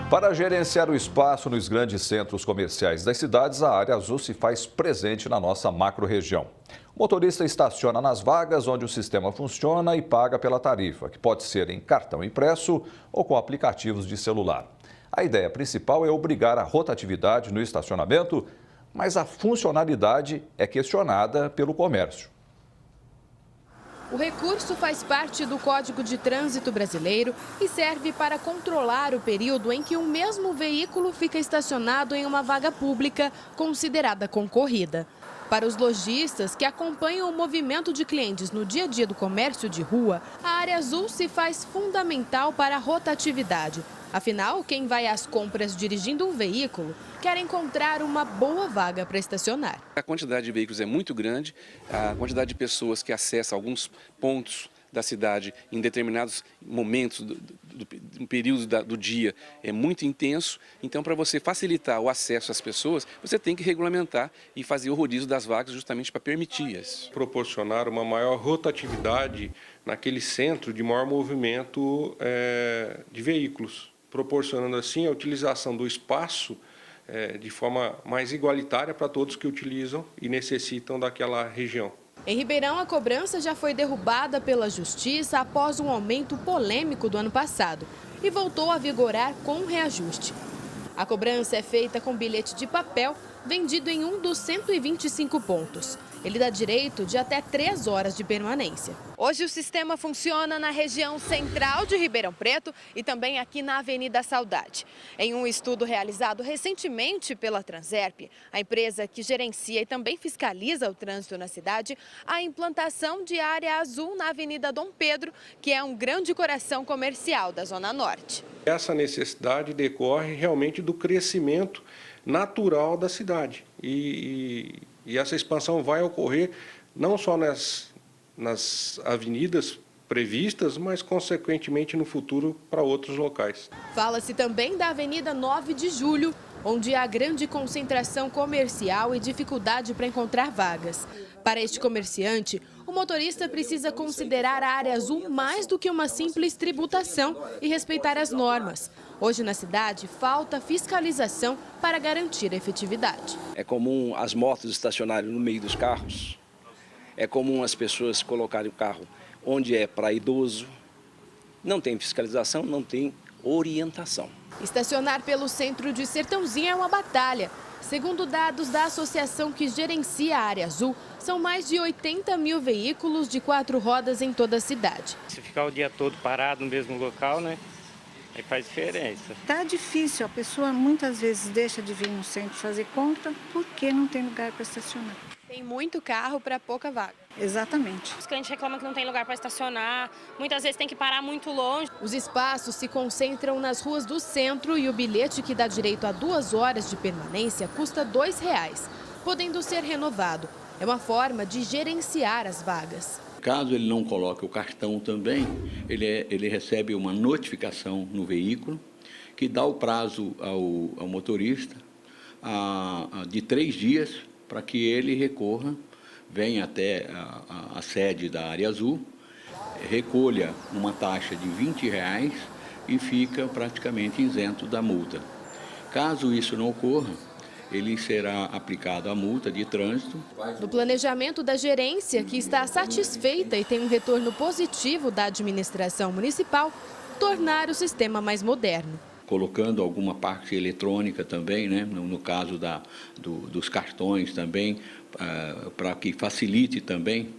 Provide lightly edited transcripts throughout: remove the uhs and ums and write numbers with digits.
Para gerenciar o espaço nos grandes centros comerciais das cidades, a Área Azul se faz presente na nossa macro-região. O motorista estaciona nas vagas onde o sistema funciona e paga pela tarifa, que pode ser em cartão impresso ou com aplicativos de celular. A ideia principal é obrigar a rotatividade no estacionamento, mas a funcionalidade é questionada pelo comércio. O recurso faz parte do Código de Trânsito Brasileiro e serve para controlar o período em que um mesmo veículo fica estacionado em uma vaga pública considerada concorrida. Para os lojistas que acompanham o movimento de clientes no dia a dia do comércio de rua, a Área Azul se faz fundamental para a rotatividade. Afinal, quem vai às compras dirigindo um veículo quer encontrar uma boa vaga para estacionar. A quantidade de veículos é muito grande, a quantidade de pessoas que acessam alguns pontos da cidade em determinados momentos do período do dia é muito intenso. Então, para você facilitar o acesso às pessoas, você tem que regulamentar e fazer o rodízio das vagas justamente para permitir isso. Proporcionar uma maior rotatividade naquele centro de maior movimento de veículos, proporcionando assim a utilização do espaço de forma mais igualitária para todos que utilizam e necessitam daquela região. Em Ribeirão, a cobrança já foi derrubada pela Justiça após um aumento polêmico do ano passado e voltou a vigorar com reajuste. A cobrança é feita com bilhete de papel vendido em um dos 125 pontos. Ele dá direito de até 3 horas de permanência. Hoje o sistema funciona na região central de Ribeirão Preto e também aqui na Avenida Saudade. Em um estudo realizado recentemente pela Transerp, a empresa que gerencia e também fiscaliza o trânsito na cidade, a implantação de Área Azul na Avenida Dom Pedro, que é um grande coração comercial da Zona Norte. Essa necessidade decorre realmente do crescimento natural da cidade e essa expansão vai ocorrer não só nas avenidas previstas, mas consequentemente no futuro para outros locais. Fala-se também da Avenida 9 de Julho, onde há grande concentração comercial e dificuldade para encontrar vagas. Para este comerciante, o motorista precisa considerar a Área Azul mais do que uma simples tributação e respeitar as normas. Hoje na cidade falta fiscalização para garantir a efetividade. É comum as motos estacionarem no meio dos carros. É comum as pessoas colocarem o carro onde é para idoso. Não tem fiscalização, não tem orientação. Estacionar pelo centro de Sertãozinho é uma batalha. Segundo dados da associação que gerencia a Área Azul, são mais de 80 mil veículos de 4 rodas em toda a cidade. Se ficar o dia todo parado no mesmo local, né, aí faz diferença. Tá difícil, a pessoa muitas vezes deixa de vir no centro fazer compra porque não tem lugar para estacionar. Tem muito carro para pouca vaga. Exatamente. Os clientes reclamam que não tem lugar para estacionar, muitas vezes tem que parar muito longe. Os espaços se concentram nas ruas do centro e o bilhete que dá direito a 2 horas de permanência custa R$ 2,00, podendo ser renovado. É uma forma de gerenciar as vagas. Caso ele não coloque o cartão também, ele recebe uma notificação no veículo que dá o prazo ao motorista de 3 dias para que ele recorra, venha até a sede da Área Azul, recolha uma taxa de R$ 20,00 e fica praticamente isento da multa. Caso isso não ocorra, ele será aplicado a multa de trânsito. No planejamento da gerência, que está satisfeita e tem um retorno positivo da administração municipal, tornar o sistema mais moderno. Colocando alguma parte eletrônica também, né? No caso dos cartões também, para que facilite também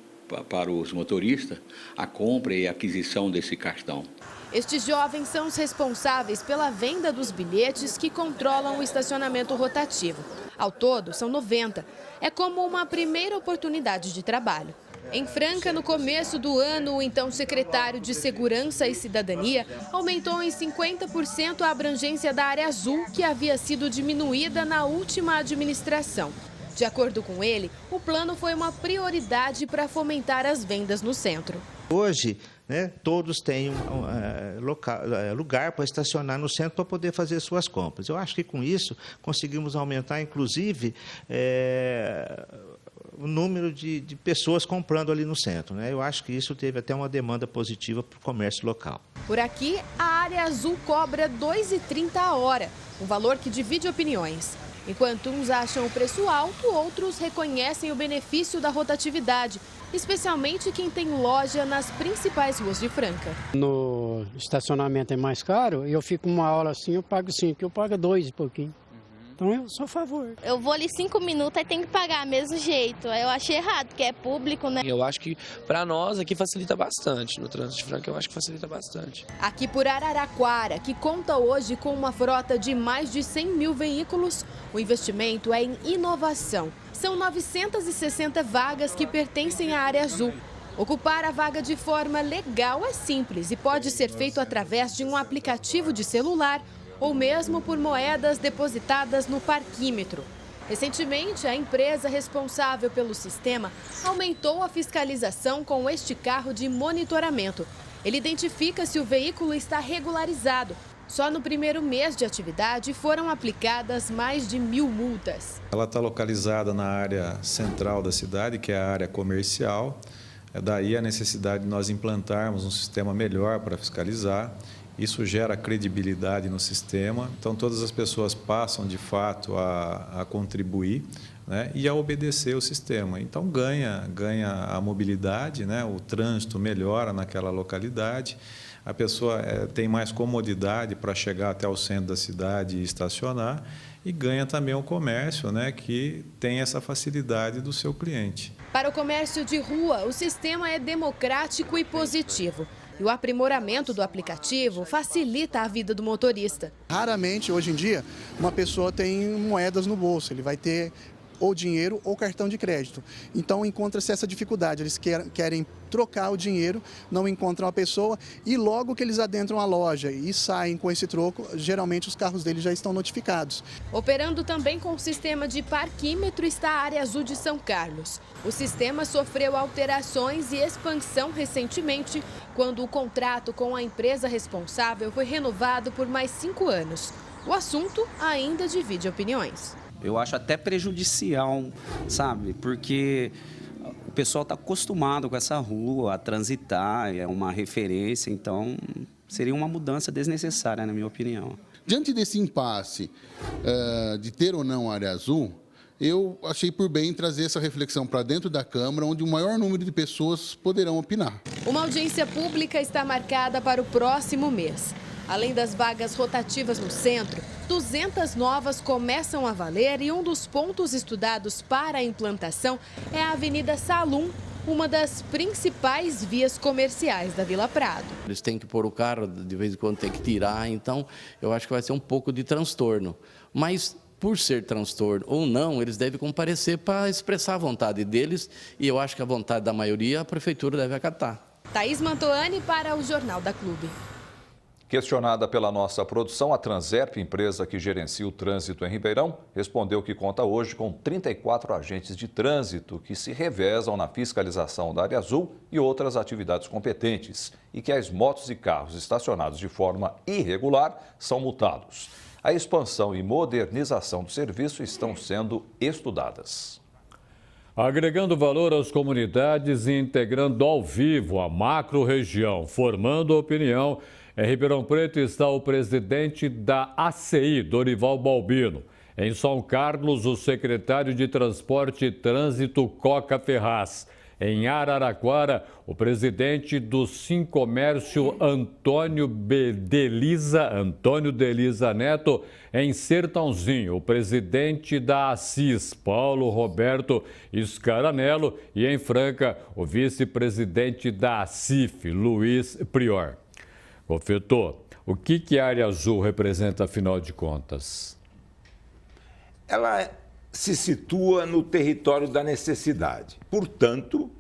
para os motoristas a compra e a aquisição desse cartão. Estes jovens são os responsáveis pela venda dos bilhetes que controlam o estacionamento rotativo. Ao todo, são 90. É como uma primeira oportunidade de trabalho. Em Franca, no começo do ano, o então secretário de Segurança e Cidadania aumentou em 50% a abrangência da Área Azul, que havia sido diminuída na última administração. De acordo com ele, o plano foi uma prioridade para fomentar as vendas no centro. Hoje, todos têm lugar para estacionar no centro para poder fazer suas compras. Eu acho que com isso conseguimos aumentar, inclusive, o número de pessoas comprando ali no centro. Eu acho que isso teve até uma demanda positiva para o comércio local. Por aqui, a Área Azul cobra R$ 2,30 a hora, um valor que divide opiniões. Enquanto uns acham o preço alto, outros reconhecem o benefício da rotatividade, especialmente quem tem loja nas principais ruas de Franca. No estacionamento é mais caro, e eu fico uma hora assim, eu pago 5, eu pago 2 e pouquinho. Então eu sou a favor. Eu vou ali 5 minutos e tem que pagar mesmo jeito. Eu achei errado, porque é público, né? Eu acho que para nós aqui facilita bastante. No trânsito de Franca eu acho que facilita bastante. Aqui por Araraquara, que conta hoje com uma frota de mais de 100 mil veículos, o investimento é em inovação. São 960 vagas que pertencem à Área Azul. Ocupar a vaga de forma legal é simples e pode ser feito através de um aplicativo de celular ou mesmo por moedas depositadas no parquímetro. Recentemente, a empresa responsável pelo sistema aumentou a fiscalização com este carro de monitoramento. Ele identifica se o veículo está regularizado. Só no primeiro mês de atividade foram aplicadas mais de 1.000 multas. Ela está localizada na área central da cidade, que é a área comercial. Daí a necessidade de nós implantarmos um sistema melhor para fiscalizar. Isso gera credibilidade no sistema, então todas as pessoas passam de fato a contribuir, né, e a obedecer o sistema. Então ganha a mobilidade, né, o trânsito melhora naquela localidade, a pessoa tem mais comodidade para chegar até o centro da cidade e estacionar, e ganha também o comércio, né, que tem essa facilidade do seu cliente. Para o comércio de rua, o sistema é democrático e positivo. E o aprimoramento do aplicativo facilita a vida do motorista. Raramente, hoje em dia, uma pessoa tem moedas no bolso. Ele vai ter ou dinheiro ou cartão de crédito. Então, encontra-se essa dificuldade. Eles querem trocar o dinheiro, não encontram a pessoa e logo que eles adentram a loja e saem com esse troco, geralmente os carros deles já estão notificados. Operando também com o sistema de parquímetro está a Área Azul de São Carlos. O sistema sofreu alterações e expansão recentemente, quando o contrato com a empresa responsável foi renovado por mais 5 anos. O assunto ainda divide opiniões. Eu acho até prejudicial, sabe? Porque o pessoal está acostumado com essa rua, a transitar, é uma referência, então seria uma mudança desnecessária, na minha opinião. Diante desse impasse de ter ou não Área Azul, eu achei por bem trazer essa reflexão para dentro da Câmara, onde o maior número de pessoas poderão opinar. Uma audiência pública está marcada para o próximo mês. Além das vagas rotativas no centro, 200 novas começam a valer e um dos pontos estudados para a implantação é a Avenida Salum, uma das principais vias comerciais da Vila Prado. Eles têm que pôr o carro, de vez em quando tem que tirar, então eu acho que vai ser um pouco de transtorno. Mas, por ser transtorno ou não, eles devem comparecer para expressar a vontade deles e eu acho que a vontade da maioria a Prefeitura deve acatar. Thaís Mantoani para o Jornal da Clube. Questionada pela nossa produção, a Transerp, empresa que gerencia o trânsito em Ribeirão, respondeu que conta hoje com 34 agentes de trânsito que se revezam na fiscalização da Área Azul e outras atividades competentes e que as motos e carros estacionados de forma irregular são multados. A expansão e modernização do serviço estão sendo estudadas. Agregando valor às comunidades e integrando ao vivo a macro-região, formando opinião. Em Ribeirão Preto está o presidente da ACI, Dorival Balbino. Em São Carlos, o secretário de Transporte e Trânsito, Coca Ferraz. Em Araraquara, o presidente do Sincomércio, Antônio Deliza Neto. Em Sertãozinho, o presidente da Assis, Paulo Roberto Scaranello. E em Franca, o vice-presidente da ACIF, Luiz Prior. Confeito, o que a Área Azul representa, afinal de contas? Ela se situa no território da necessidade. Portanto,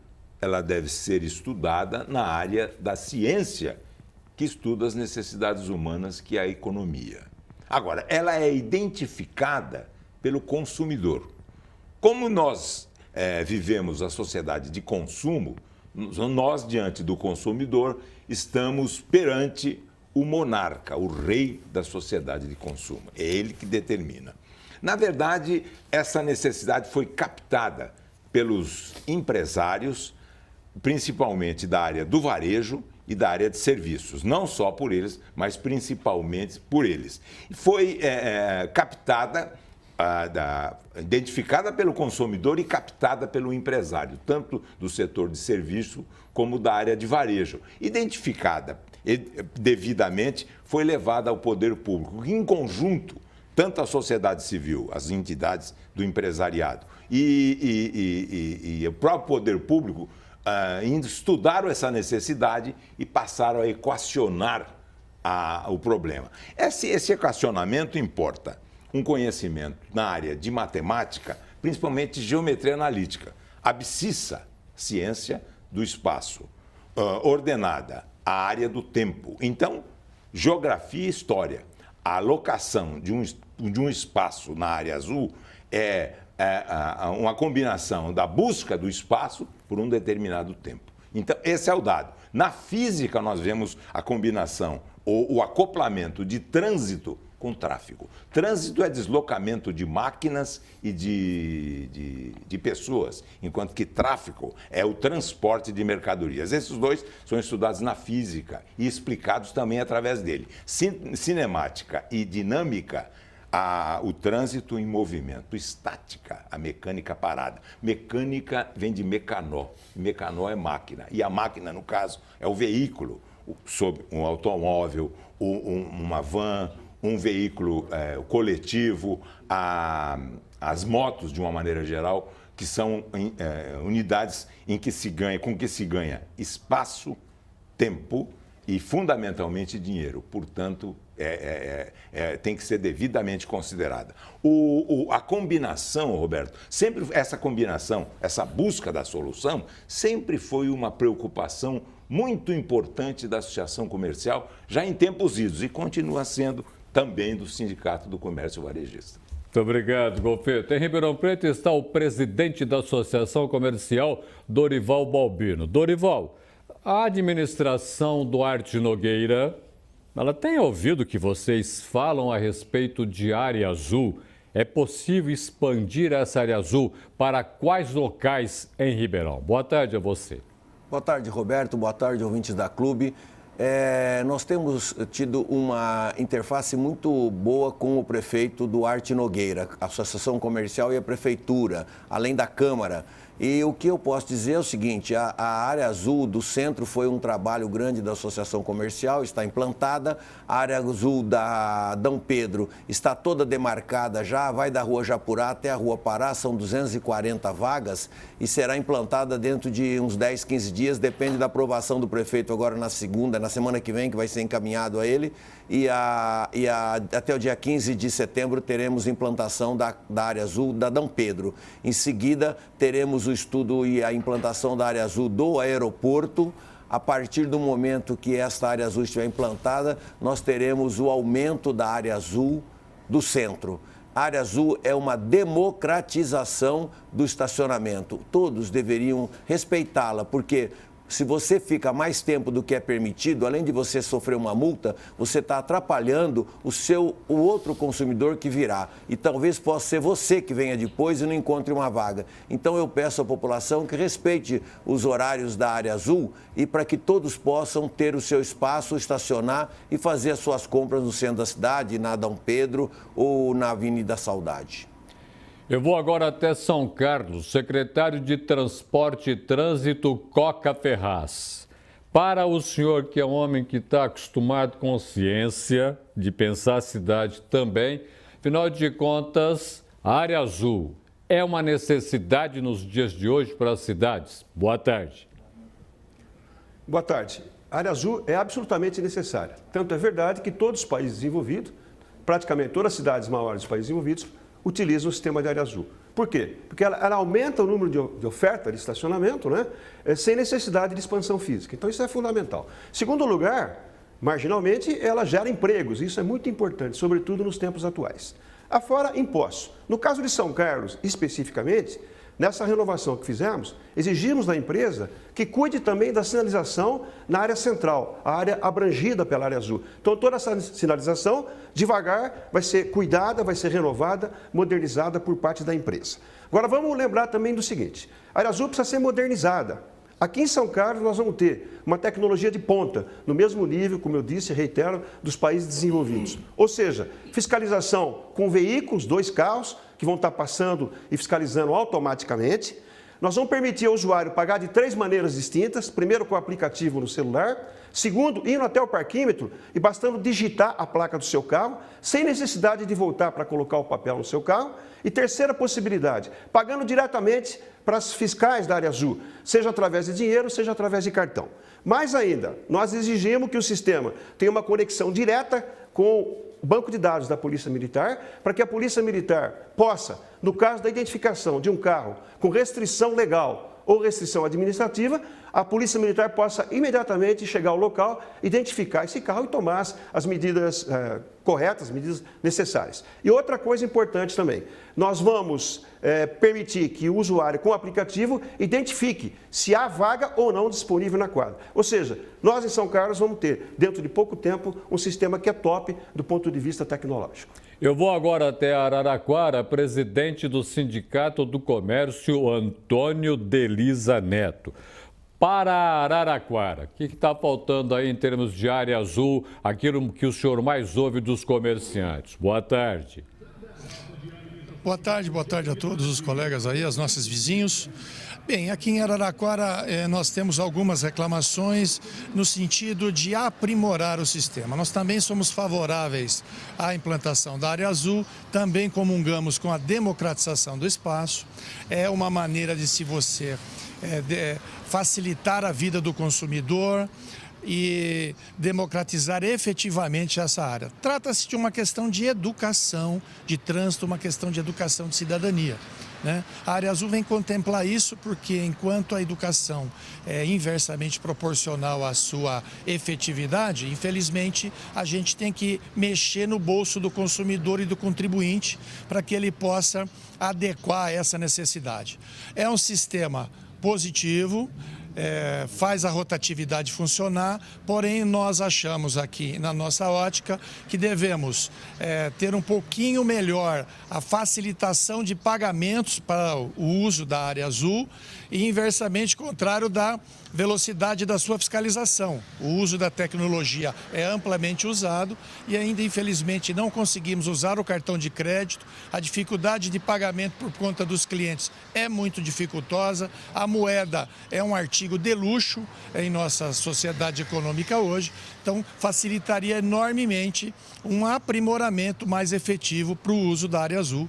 ela deve ser estudada na área da ciência, que estuda as necessidades humanas, que é a economia. Agora, ela é identificada pelo consumidor. Como nós vivemos a sociedade de consumo, nós, diante do consumidor, estamos perante o monarca, o rei da sociedade de consumo. É ele que determina. Na verdade, essa necessidade foi captada pelos empresários, principalmente da área do varejo, e da área de serviços, não só por eles, mas principalmente por eles. Foi captada, identificada pelo consumidor e captada pelo empresário, tanto do setor de serviço como da área de varejo. Identificada devidamente, foi levada ao poder público, em conjunto, tanto a sociedade civil, as entidades do empresariado e o próprio poder público, estudaram essa necessidade e passaram a equacionar o problema. Esse equacionamento importa um conhecimento na área de matemática, principalmente geometria analítica, abscissa, ciência do espaço, ordenada, a área do tempo. Então, geografia e história. A alocação de um espaço na área azul é uma combinação da busca do espaço por um determinado tempo. Então, esse é o dado. Na física, nós vemos a combinação, ou o acoplamento de trânsito com tráfego. Trânsito é deslocamento de máquinas e de pessoas, enquanto que tráfego é o transporte de mercadorias. Esses dois são estudados na física e explicados também através dele. Cinemática e dinâmica, o trânsito em movimento. Estática, a mecânica parada. Mecânica vem de mecanó. Mecanó é máquina. E a máquina, no caso, é o veículo, sobre um automóvel, uma van, um veículo coletivo, as motos, de uma maneira geral, que são unidades com que se ganha espaço, tempo e, fundamentalmente, dinheiro. Portanto, tem que ser devidamente considerada. A combinação, Roberto, sempre essa combinação, essa busca da solução, sempre foi uma preocupação muito importante da Associação Comercial, já em tempos idos, e continua sendo também do Sindicato do Comércio Varejista. Muito obrigado, Golfeto. Em Ribeirão Preto está o presidente da Associação Comercial, Dorival Balbino. Dorival, a administração Duarte Nogueira, ela tem ouvido que vocês falam a respeito de área azul. É possível expandir essa área azul para quais locais em Ribeirão? Boa tarde a você. Boa tarde, Roberto. Boa tarde, ouvintes da Clube. Nós temos tido uma interface muito boa com o prefeito Duarte Nogueira, a Associação Comercial e a Prefeitura, além da Câmara. E o que eu posso dizer é o seguinte, a área azul do centro foi um trabalho grande da Associação Comercial, está implantada. A área azul da Dom Pedro está toda demarcada já, vai da Rua Japurá até a Rua Pará, são 240 vagas e será implantada dentro de uns 10, 15 dias, depende da aprovação do prefeito agora na semana que vem, que vai ser encaminhado a ele. Até o dia 15 de setembro teremos implantação da área azul da Dom Pedro. Em seguida, teremos o estudo e a implantação da área azul do aeroporto. A partir do momento que esta área azul estiver implantada, nós teremos o aumento da área azul do centro. A área azul é uma democratização do estacionamento. Todos deveriam respeitá-la, porque se você fica mais tempo do que é permitido, além de você sofrer uma multa, você está atrapalhando o outro consumidor que virá. E talvez possa ser você que venha depois e não encontre uma vaga. Então eu peço à população que respeite os horários da área azul e para que todos possam ter o seu espaço, estacionar e fazer as suas compras no centro da cidade, na Dom Pedro ou na Avenida Saudade. Eu vou agora até São Carlos, secretário de Transporte e Trânsito, Coca Ferraz. Para o senhor, que é um homem que está acostumado com ciência, de pensar a cidade também, afinal de contas, a área azul é uma necessidade nos dias de hoje para as cidades? Boa tarde. Boa tarde. A área azul é absolutamente necessária. Tanto é verdade que todos os países desenvolvidos, praticamente todas as cidades maiores dos países desenvolvidos, utilizam o sistema de área azul. Por quê? Porque ela aumenta o número de oferta de estacionamento, né? Sem necessidade de expansão física. Então isso é fundamental. Segundo lugar, marginalmente, ela gera empregos. Isso é muito importante, sobretudo nos tempos atuais. Afora impostos. No caso de São Carlos, especificamente, nessa renovação que fizemos, exigimos da empresa que cuide também da sinalização na área central, a área abrangida pela área azul. Então, toda essa sinalização, devagar, vai ser cuidada, vai ser renovada, modernizada por parte da empresa. Agora, vamos lembrar também do seguinte, a área azul precisa ser modernizada. Aqui em São Carlos nós vamos ter uma tecnologia de ponta, no mesmo nível, como eu disse, reitero, dos países desenvolvidos. Ou seja, fiscalização com veículos, 2 carros, que vão estar passando e fiscalizando automaticamente. Nós vamos permitir ao usuário pagar de 3 maneiras distintas, primeiro com o aplicativo no celular, segundo, indo até o parquímetro e bastando digitar a placa do seu carro, sem necessidade de voltar para colocar o papel no seu carro. E terceira possibilidade, pagando diretamente para as fiscais da área azul, seja através de dinheiro, seja através de cartão. Mais ainda, nós exigimos que o sistema tenha uma conexão direta com o banco de dados da Polícia Militar, para que a Polícia Militar possa, no caso da identificação de um carro com restrição legal ou restrição administrativa, a Polícia Militar possa imediatamente chegar ao local, identificar esse carro e tomar as medidas corretas, as medidas necessárias. E outra coisa importante também, nós vamos permitir que o usuário com o aplicativo identifique se há vaga ou não disponível na quadra. Ou seja, nós em São Carlos vamos ter, dentro de pouco tempo, um sistema que é top do ponto de vista tecnológico. Eu vou agora até Araraquara, presidente do Sindicato do Comércio, Antônio Delisa Neto. Para Araraquara, o que está faltando aí em termos de área azul, aquilo que o senhor mais ouve dos comerciantes? Boa tarde. Boa tarde a todos os colegas aí, aos nossos vizinhos. Bem, aqui em Araraquara nós temos algumas reclamações no sentido de aprimorar o sistema. Nós também somos favoráveis à implantação da área azul, também comungamos com a democratização do espaço. É uma maneira de facilitar a vida do consumidor e democratizar efetivamente essa área. Trata-se de uma questão de educação de trânsito, uma questão de educação de cidadania, né? A área azul vem contemplar isso porque, enquanto a educação é inversamente proporcional à sua efetividade, infelizmente a gente tem que mexer no bolso do consumidor e do contribuinte para que ele possa adequar essa necessidade. É um sistema positivo, faz a rotatividade funcionar, porém nós achamos aqui na nossa ótica que devemos ter um pouquinho melhor a facilitação de pagamentos para o uso da área azul e inversamente contrário da velocidade da sua fiscalização. O uso da tecnologia é amplamente usado e ainda infelizmente não conseguimos usar o cartão de crédito. A dificuldade de pagamento por conta dos clientes é muito dificultosa. A moeda é um artigo de luxo em nossa sociedade econômica hoje, então facilitaria enormemente um aprimoramento mais efetivo para o uso da área azul,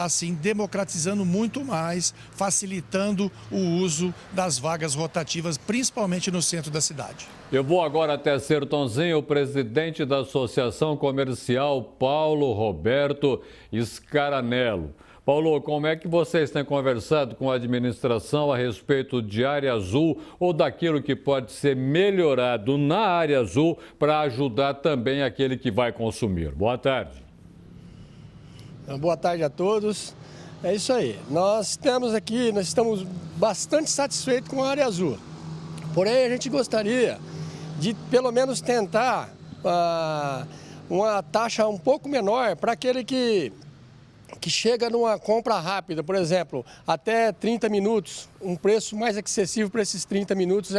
assim democratizando muito mais, facilitando o uso das vagas rotativas, principalmente no centro da cidade. Eu vou agora até Sertãozinho, o presidente da Associação Comercial, Paulo Roberto Scaranello. Paulo, como é que vocês têm conversado com a administração a respeito de área azul ou daquilo que pode ser melhorado na área azul para ajudar também aquele que vai consumir? Boa tarde. Boa tarde a todos. É isso aí. Nós estamos bastante satisfeitos com a área azul. Porém, a gente gostaria de pelo menos tentar uma taxa um pouco menor para aquele que chega numa compra rápida, por exemplo, até 30 minutos. Um preço mais acessível para esses 30 minutos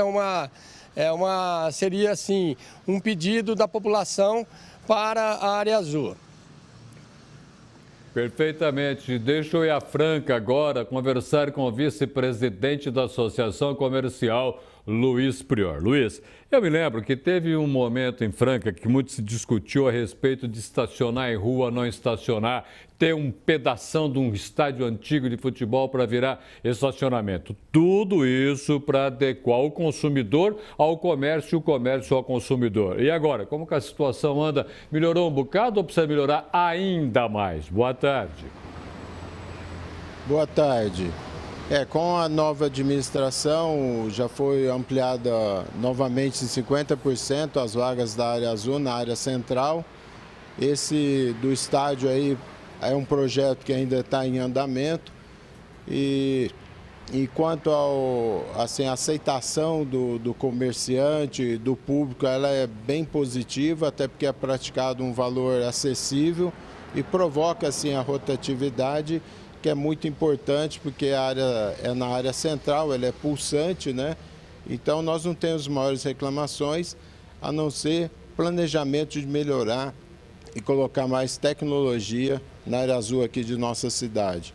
seria assim, um pedido da população para a área azul. Perfeitamente. Deixa eu ir a Franca agora conversar com o vice-presidente da Associação Comercial, Luiz Prior. Luiz, eu me lembro que teve um momento em Franca que muito se discutiu a respeito de estacionar em rua, não estacionar, ter um pedação de um estádio antigo de futebol para virar estacionamento. Tudo isso para adequar o consumidor ao comércio e o comércio ao consumidor. E agora, como que a situação anda? Melhorou um bocado ou precisa melhorar ainda mais? Boa tarde. Boa tarde. Com a nova administração já foi ampliada novamente em 50% as vagas da área azul na área central. Esse do estádio aí é um projeto que ainda está em andamento e quanto à aceitação do comerciante, do público, ela é bem positiva, até porque é praticado um valor acessível e provoca assim a rotatividade, que é muito importante porque a área é na área central, ela é pulsante, né? Então, nós não temos maiores reclamações, a não ser planejamento de melhorar e colocar mais tecnologia na área azul aqui de nossa cidade.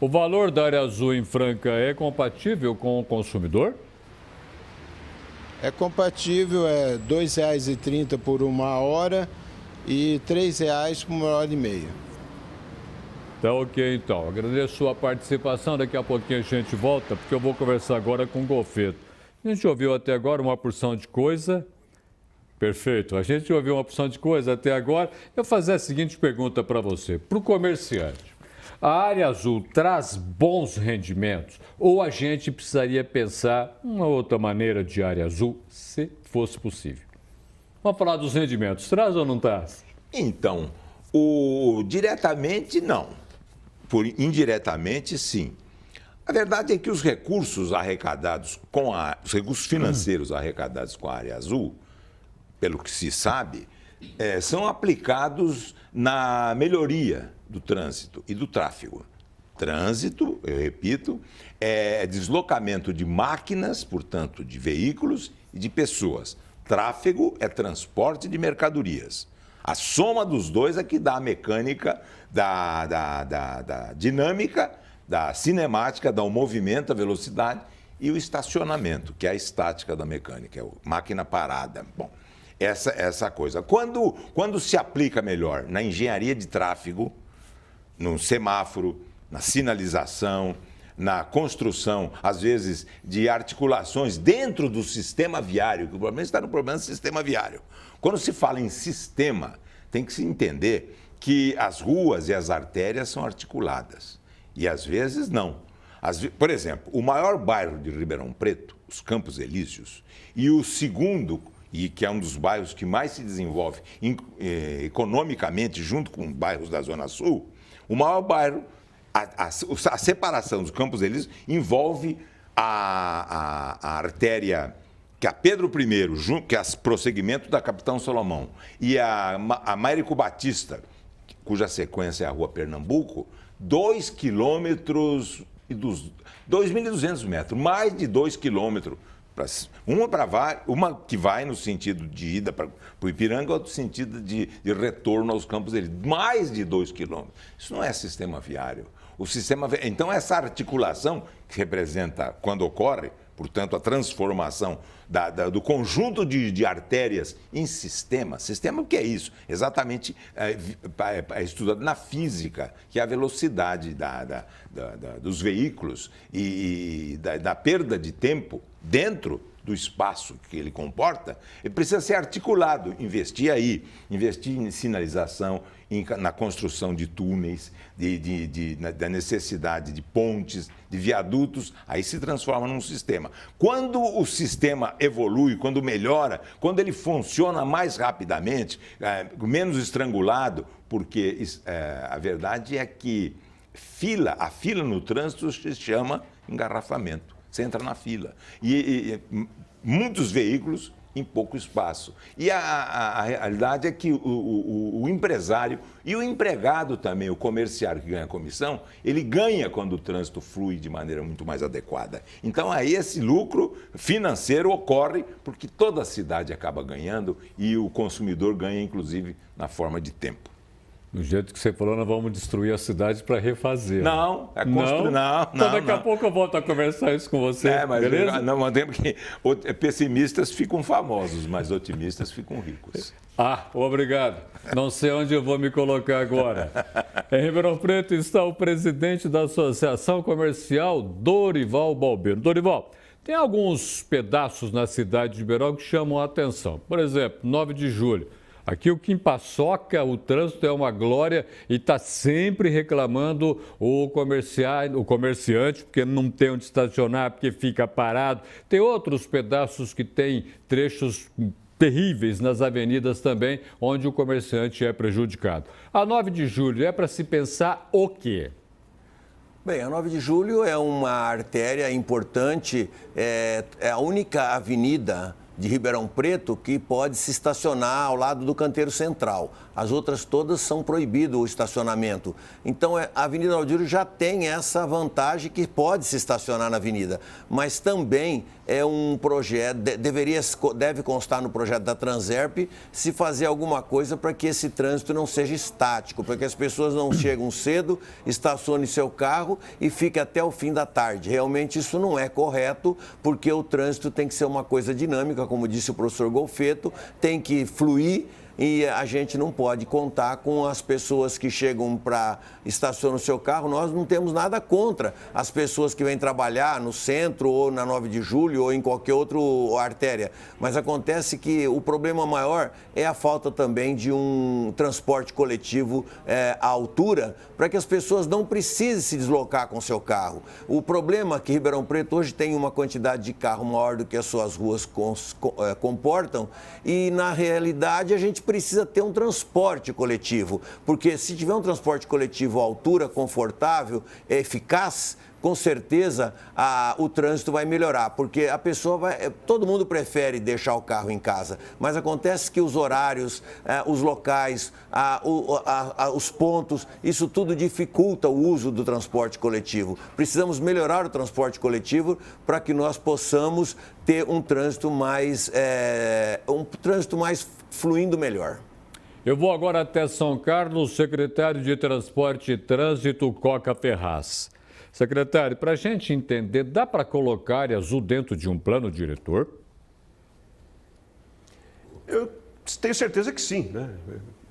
O valor da área azul em Franca é compatível com o consumidor? É compatível, é R$ 2,30 por 1 hora e R$ 3,00 por 1h30. Tá ok, então. Agradeço a sua participação. Daqui a pouquinho a gente volta, porque eu vou conversar agora com o Golfeto. A gente ouviu até agora uma porção de coisa. Perfeito. A gente ouviu uma porção de coisa até agora. Eu vou fazer a seguinte pergunta para você. Para o comerciante, a área azul traz bons rendimentos ou a gente precisaria pensar uma outra maneira de área azul, se fosse possível? Vamos falar dos rendimentos. Traz ou não traz? Então, diretamente não. Indiretamente, sim. A verdade é que os recursos arrecadados os recursos financeiros arrecadados com a área azul, pelo que se sabe, são aplicados na melhoria do trânsito e do tráfego. Trânsito, eu repito, é deslocamento de máquinas, portanto, de veículos e de pessoas. Tráfego é transporte de mercadorias. A soma dos dois é que dá a mecânica da dinâmica, da cinemática, dá o movimento, a velocidade e o estacionamento, que é a estática da mecânica, é a máquina parada. Bom, essa coisa. Quando se aplica melhor na engenharia de tráfego, no semáforo, na sinalização, na construção, às vezes, de articulações dentro do sistema viário, que o problema está no problema do sistema viário. Quando se fala em sistema, tem que se entender que as ruas e as artérias são articuladas. E às vezes não. Por exemplo, o maior bairro de Ribeirão Preto, os Campos Elíseos, e o segundo, e que é um dos bairros que mais se desenvolve economicamente, junto com bairros da Zona Sul, o maior bairro, a separação dos Campos Elíseos envolve a artéria que a Pedro I, que é o prosseguimento da Capitão Solomão, e a Américo Batista, cuja sequência é a Rua Pernambuco, 2 quilômetros e 2.200 metros, mais de 2 quilômetros. Uma que vai no sentido de ida para o Ipiranga, outro sentido de retorno aos Campos Elíseos. Mais de 2 quilômetros. Isso não é sistema viário. Então, essa articulação que representa, quando ocorre, portanto, a transformação do conjunto de artérias em sistema. Sistema, o que é isso? Exatamente é estudado na física, que é a velocidade dos veículos e da perda de tempo dentro do espaço que ele comporta. Ele precisa ser articulado, investir em sinalização, na construção de túneis, da necessidade de pontes, de viadutos, aí se transforma num sistema. Quando o sistema evolui, quando melhora, quando ele funciona mais rapidamente, menos estrangulado, porque a verdade é que a fila no trânsito se chama engarrafamento. Você entra na fila. E muitos veículos em pouco espaço. E a realidade é que o empresário e o empregado também, o comerciário que ganha comissão, ele ganha quando o trânsito flui de maneira muito mais adequada. Então, aí esse lucro financeiro ocorre porque toda a cidade acaba ganhando e o consumidor ganha, inclusive, na forma de tempo. Do jeito que você falou, nós vamos destruir a cidade para refazer. Não, é construir. Não. Então daqui a pouco eu volto a conversar isso com você, mas beleza? Não mandemos que pessimistas ficam famosos, mas otimistas ficam ricos. Obrigado. Não sei onde eu vou me colocar agora. Em Ribeirão Preto está o presidente da Associação Comercial, Dorival Balbino. Dorival, tem alguns pedaços na cidade de Ribeirão que chamam a atenção. Por exemplo, 9 de julho. Aqui o Kim Paçoca, o trânsito é uma glória e está sempre reclamando o comerciante, porque não tem onde estacionar, porque fica parado. Tem outros pedaços que têm trechos terríveis nas avenidas também, onde o comerciante é prejudicado. A 9 de julho é para se pensar o quê? Bem, a 9 de julho é uma artéria importante, é a única avenida de Ribeirão Preto que pode se estacionar ao lado do canteiro central. As outras todas são proibido o estacionamento. Então, a Avenida Aldírio já tem essa vantagem que pode se estacionar na avenida. Mas também é um projeto, deve constar no projeto da Transerp se fazer alguma coisa para que esse trânsito não seja estático, para que as pessoas não chegam cedo, estacionem seu carro e fiquem até o fim da tarde. Realmente isso não é correto, porque o trânsito tem que ser uma coisa dinâmica, como disse o professor Golfeto, tem que fluir. E a gente não pode contar com as pessoas que chegam para estacionar o seu carro. Nós não temos nada contra as pessoas que vêm trabalhar no centro ou na 9 de julho ou em qualquer outra artéria. Mas acontece que o problema maior é a falta também de um transporte coletivo à altura para que as pessoas não precisem se deslocar com seu carro. O problema é que Ribeirão Preto hoje tem uma quantidade de carro maior do que as suas ruas comportam e, na realidade, a gente precisa ter um transporte coletivo, porque se tiver um transporte coletivo à altura, confortável, eficaz, com certeza o trânsito vai melhorar, porque a pessoa todo mundo prefere deixar o carro em casa, mas acontece que os horários, os locais, os pontos, isso tudo dificulta o uso do transporte coletivo. Precisamos melhorar o transporte coletivo para que nós possamos ter um trânsito mais fluindo melhor. Eu vou agora até São Carlos, secretário de Transporte e Trânsito, Coca Ferraz. Secretário, para a gente entender, dá para colocar área azul dentro de um plano diretor? Eu tenho certeza que sim, né?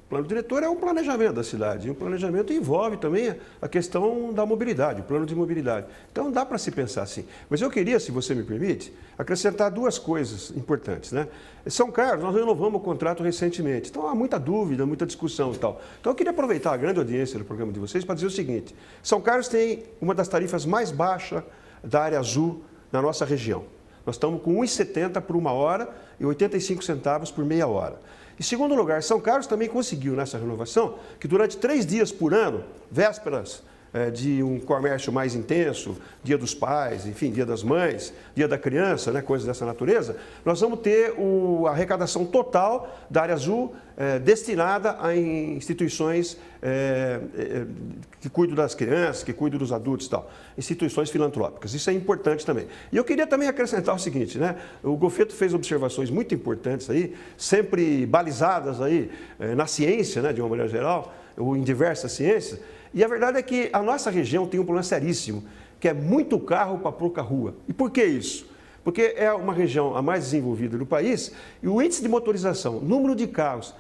O plano diretor é um planejamento da cidade, e o planejamento envolve também a questão da mobilidade, o plano de mobilidade. Então dá para se pensar assim. Mas eu queria, se você me permite, acrescentar duas coisas importantes, né? São Carlos, nós renovamos o contrato recentemente, então há muita dúvida, muita discussão e tal. Então eu queria aproveitar a grande audiência do programa de vocês para dizer o seguinte: São Carlos tem uma das tarifas mais baixas da área azul na nossa região. Nós estamos com 1,70 por 1 hora e 85 centavos por meia hora. Em segundo lugar, São Carlos também conseguiu nessa renovação que durante 3 dias por ano, vésperas de um comércio mais intenso, Dia dos Pais, enfim, Dia das Mães, Dia da Criança, né, coisas dessa natureza, nós vamos ter a arrecadação total da área azul destinada a instituições que cuidam das crianças, que cuidam dos adultos e tal, instituições filantrópicas. Isso é importante também. E eu queria também acrescentar o seguinte, né? O Golfeto fez observações muito importantes aí, sempre balizadas aí na ciência, né, de uma maneira geral, ou em diversas ciências. E a verdade é que a nossa região tem um problema seríssimo, que é muito carro para pouca rua. E por que isso? Porque é uma região a mais desenvolvida do país e o índice de motorização, número de carros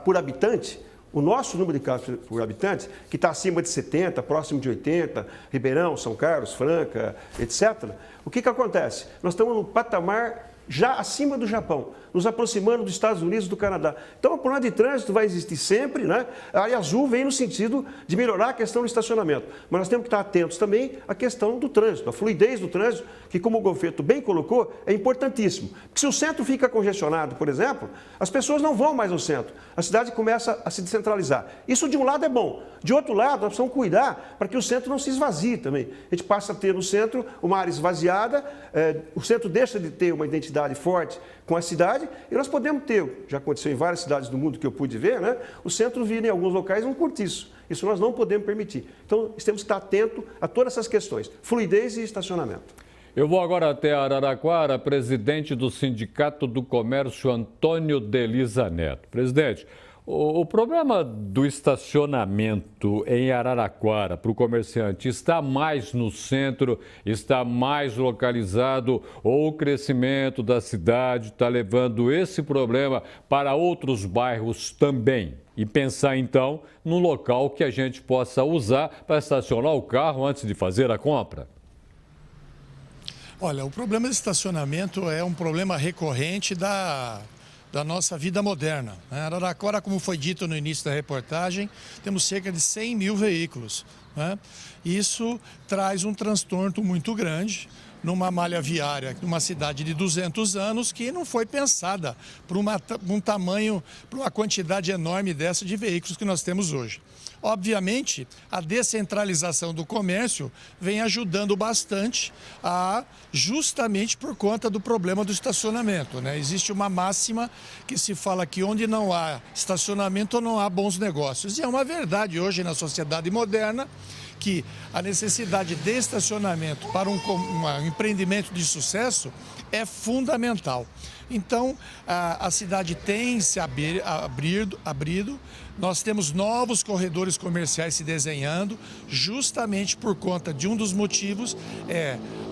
por habitante, o nosso número de carros por habitante, que está acima de 70, próximo de 80, Ribeirão, São Carlos, Franca, etc. O que acontece? Nós estamos no patamar já acima do Japão, nos aproximando dos Estados Unidos e do Canadá. Então, o problema de trânsito vai existir sempre, né? A área azul vem no sentido de melhorar a questão do estacionamento. Mas nós temos que estar atentos também à questão do trânsito, a fluidez do trânsito, que, como o Golfeto bem colocou, é importantíssimo. Porque se o centro fica congestionado, por exemplo, as pessoas não vão mais ao centro. A cidade começa a se descentralizar. Isso, de um lado, é bom. De outro lado, nós precisamos cuidar para que o centro não se esvazie também. A gente passa a ter no centro uma área esvaziada, o centro deixa de ter uma identidade forte com a cidade e nós podemos ter, já aconteceu em várias cidades do mundo que eu pude ver, né? O centro vira em alguns locais um cortiço. Isso nós não podemos permitir. Então, temos que estar atentos a todas essas questões, fluidez e estacionamento. Eu vou agora até Araraquara, presidente do Sindicato do Comércio, Antônio Delisa Neto. Presidente, o problema do estacionamento em Araraquara para o comerciante está mais no centro, está mais localizado, ou o crescimento da cidade está levando esse problema para outros bairros também? E pensar, então, num local que a gente possa usar para estacionar o carro antes de fazer a compra? Olha, o problema de estacionamento é um problema recorrente da nossa vida moderna. Araraquara, como foi dito no início da reportagem, temos cerca de 100 mil veículos, né? Isso traz um transtorno muito grande, numa malha viária, numa cidade de 200 anos, que não foi pensada para um tamanho, para uma quantidade enorme dessa de veículos que nós temos hoje. Obviamente, a descentralização do comércio vem ajudando bastante, justamente por conta do problema do estacionamento, né? Existe uma máxima que se fala que onde não há estacionamento não há bons negócios. E é uma verdade hoje na sociedade moderna que a necessidade de estacionamento para um empreendimento de sucesso é fundamental. Então, a cidade tem se abrido, nós temos novos corredores comerciais se desenhando, justamente por conta de um dos motivos,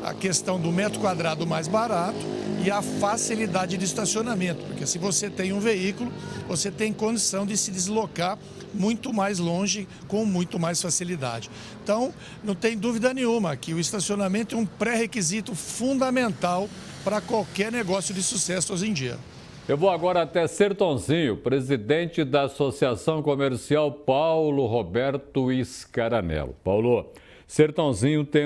a questão do metro quadrado mais barato e a facilidade de estacionamento, porque se você tem um veículo, você tem condição de se deslocar muito mais longe, com muito mais facilidade. Então, não tem dúvida nenhuma que o estacionamento é um pré-requisito fundamental para qualquer negócio de sucesso hoje em dia. Eu vou agora até Sertãozinho, presidente da Associação Comercial Paulo Roberto Scaranello. Paulo, Sertãozinho tem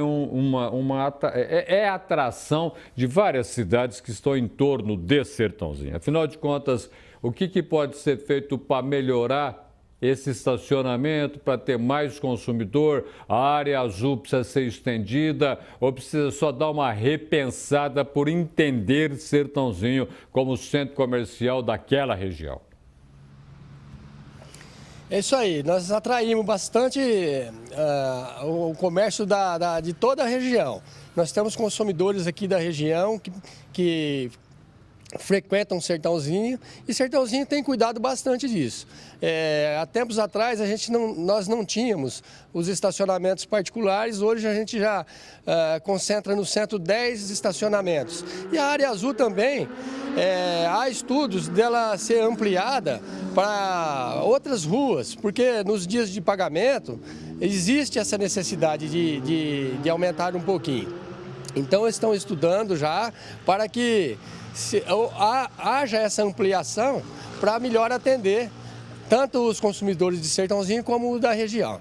é atração de várias cidades que estão em torno de Sertãozinho. Afinal de contas, o que pode ser feito para melhorar esse estacionamento, para ter mais consumidor? A área azul precisa ser estendida ou precisa só dar uma repensada por entender Sertãozinho como centro comercial daquela região? É isso aí, nós atraímos bastante o comércio de toda a região. Nós temos consumidores aqui da região que frequentam Sertãozinho e Sertãozinho tem cuidado bastante disso. Há tempos atrás nós não tínhamos os estacionamentos particulares, hoje a gente já concentra no centro 10 estacionamentos. E a área azul também, há estudos dela ser ampliada para outras ruas, porque nos dias de pagamento existe essa necessidade de aumentar um pouquinho. Então estão estudando já para que haja essa ampliação para melhor atender tanto os consumidores de Sertãozinho como os da região.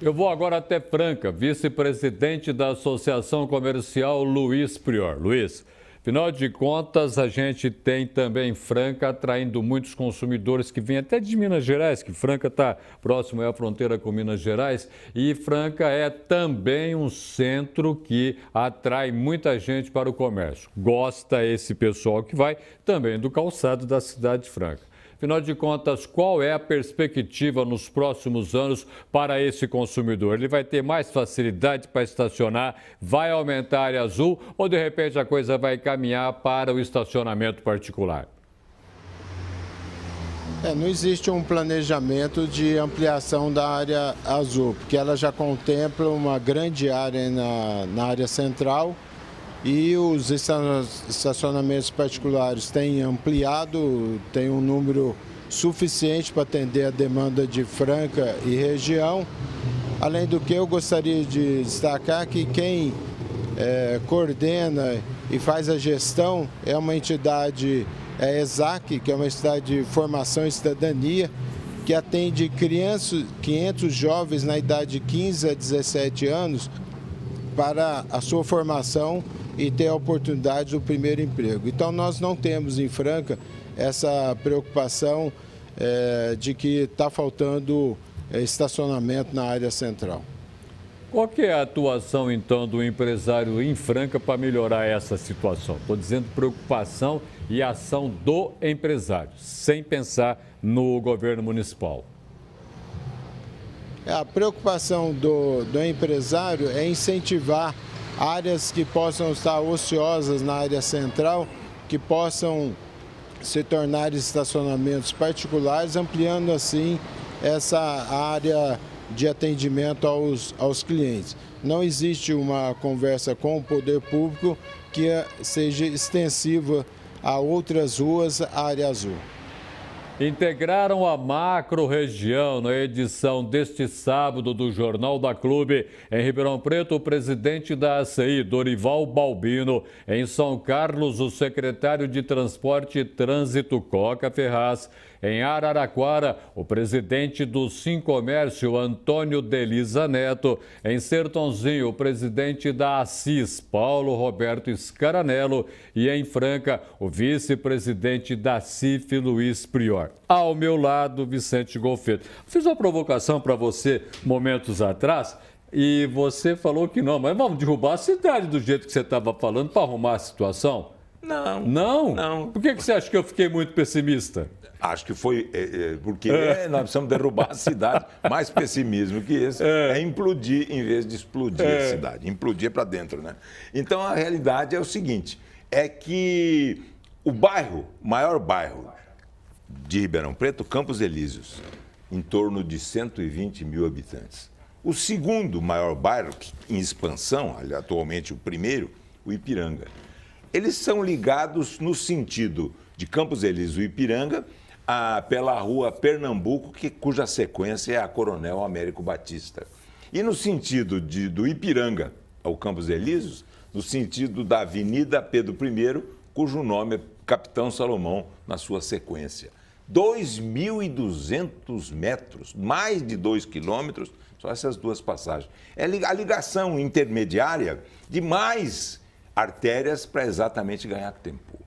Eu vou agora até Franca, vice-presidente da Associação Comercial Luiz Prior. Luiz, afinal de contas, a gente tem também Franca atraindo muitos consumidores que vêm até de Minas Gerais, que Franca está próximo à fronteira com Minas Gerais, e Franca é também um centro que atrai muita gente para o comércio. Gosta esse pessoal que vai também do calçado da cidade de Franca. Afinal de contas, qual é a perspectiva nos próximos anos para esse consumidor? Ele vai ter mais facilidade para estacionar, vai aumentar a área azul ou de repente a coisa vai caminhar para o estacionamento particular? Não existe um planejamento de ampliação da área azul, porque ela já contempla uma grande área na área central. E os estacionamentos particulares têm ampliado, tem um número suficiente para atender a demanda de Franca e região. Além do que, eu gostaria de destacar que quem coordena e faz a gestão é uma entidade, ESAC, que é uma entidade de formação e cidadania, que atende 500 jovens na idade de 15 a 17 anos para a sua formação e ter a oportunidade do primeiro emprego. Então, nós não temos em Franca essa preocupação de que está faltando estacionamento na área central. Qual que é a atuação, então, do empresário em Franca para melhorar essa situação? Estou dizendo preocupação e ação do empresário, sem pensar no governo municipal. A preocupação do empresário é incentivar áreas que possam estar ociosas na área central, que possam se tornar estacionamentos particulares, ampliando assim essa área de atendimento aos clientes. Não existe uma conversa com o poder público que seja extensiva a outras ruas, a área azul. Integraram a macro-região na edição deste sábado do Jornal da Clube. Em Ribeirão Preto, o presidente da ACI, Dorival Balbino. Em São Carlos, o secretário de Transporte e Trânsito, Coca Ferraz. Em Araraquara, o presidente do Sincomércio, Antônio Delisa Neto. Em Sertãozinho, o presidente da Assis, Paulo Roberto Scaranello. E em Franca, o vice-presidente da CIF, Luiz Prior. Ao meu lado, Vicente Golfeto. Fiz uma provocação para você momentos atrás e você falou que não, mas vamos derrubar a cidade do jeito que você estava falando para arrumar a situação? Não. Não? Não. Por que você acha que eu fiquei muito pessimista? Acho que foi porque nós precisamos derrubar a cidade. Mais pessimismo que esse é implodir em vez de explodir a cidade. Implodir para dentro, né? Então, a realidade é o seguinte, é que o maior bairro de Ribeirão Preto, Campos Elíseos, em torno de 120 mil habitantes. O segundo maior bairro em expansão, atualmente o primeiro, o Ipiranga. Eles são ligados no sentido de Campos Elíseos e Ipiranga pela rua Pernambuco, cuja sequência é a Coronel Américo Batista. E no sentido do Ipiranga ao Campos Elíseos, no sentido da Avenida Pedro I, cujo nome é Capitão Salomão, na sua sequência. 2.200 metros, mais de 2 quilômetros, só essas duas passagens. É a ligação intermediária de mais artérias para exatamente ganhar tempo.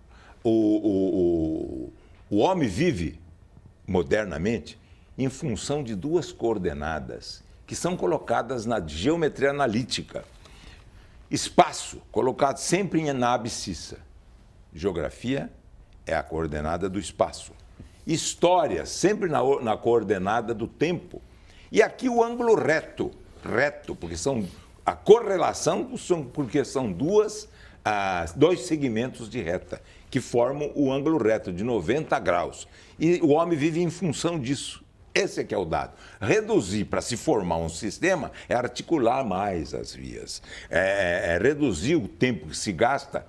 O homem vive, modernamente, em função de duas coordenadas que são colocadas na geometria analítica. Espaço, colocado sempre na abscissa. Geografia é a coordenada do espaço. História, sempre na coordenada do tempo. E aqui o ângulo reto, porque a correlação, porque são dois segmentos de reta, que formam o ângulo reto de 90 graus. E o homem vive em função disso. Esse é que é o dado. Reduzir para se formar um sistema é articular mais as vias. É reduzir o tempo que se gasta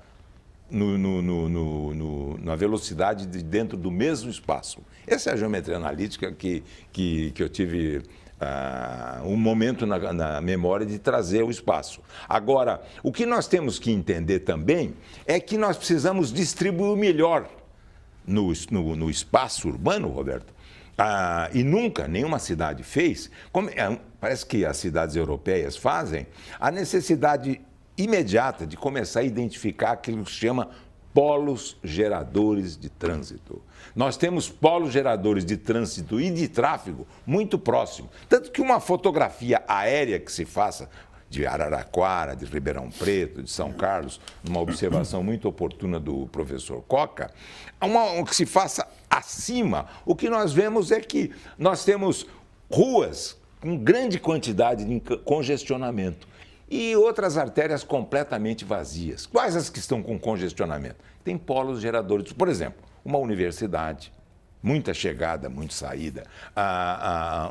na velocidade dentro do mesmo espaço. Essa é a geometria analítica que eu tive um momento na memória de trazer o espaço. Agora, o que nós temos que entender também é que nós precisamos distribuir melhor no espaço urbano, Roberto, e nunca nenhuma cidade fez, parece que as cidades europeias fazem, a necessidade imediata de começar a identificar aquilo que se chama polos geradores de trânsito. Nós temos polos geradores de trânsito e de tráfego muito próximos. Tanto que uma fotografia aérea que se faça de Araraquara, de Ribeirão Preto, de São Carlos, numa observação muito oportuna do professor Coca, que se faça acima, o que nós vemos é que nós temos ruas com grande quantidade de congestionamento e outras artérias completamente vazias. Quais as que estão com congestionamento? Tem polos geradores, por exemplo, uma universidade, muita chegada, muita saída,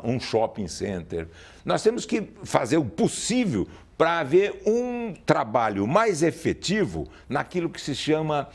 um shopping center. Nós temos que fazer o possível para haver um trabalho mais efetivo naquilo que se chama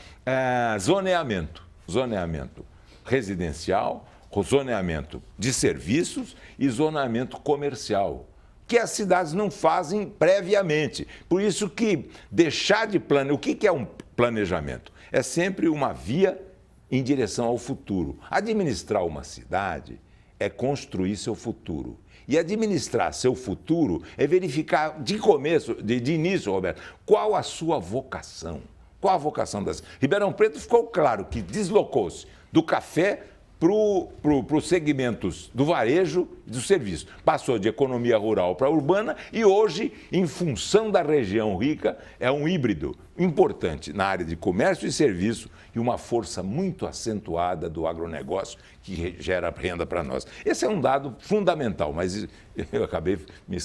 zoneamento. Zoneamento residencial, zoneamento de serviços e zoneamento comercial, que as cidades não fazem previamente. Por isso que deixar de planejar... O que é um planejamento? É sempre uma via em direção ao futuro. Administrar uma cidade é construir seu futuro. E administrar seu futuro é verificar de início, Roberto, qual a sua vocação. Qual a vocação das... Ribeirão Preto ficou claro que deslocou-se do café para os segmentos do varejo e do serviço. Passou de economia rural para urbana e hoje, em função da região rica, é um híbrido importante na área de comércio e serviço e uma força muito acentuada do agronegócio que gera renda para nós. Esse é um dado fundamental, mas eu acabei me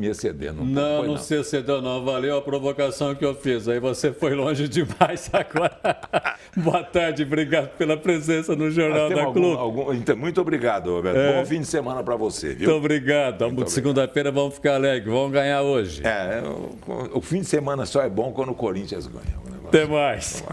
excedendo um pouco. Não se excedeu não, valeu a provocação que eu fiz, aí você foi longe demais agora. Boa tarde, obrigado pela presença no Jornal da Clube. Então, muito obrigado, Roberto. Bom fim de semana para você, viu? Muito obrigado. Segunda-feira vamos ficar alegres, vamos ganhar hoje. O fim de semana só é bom quando o Corinthians ganha. Até mais.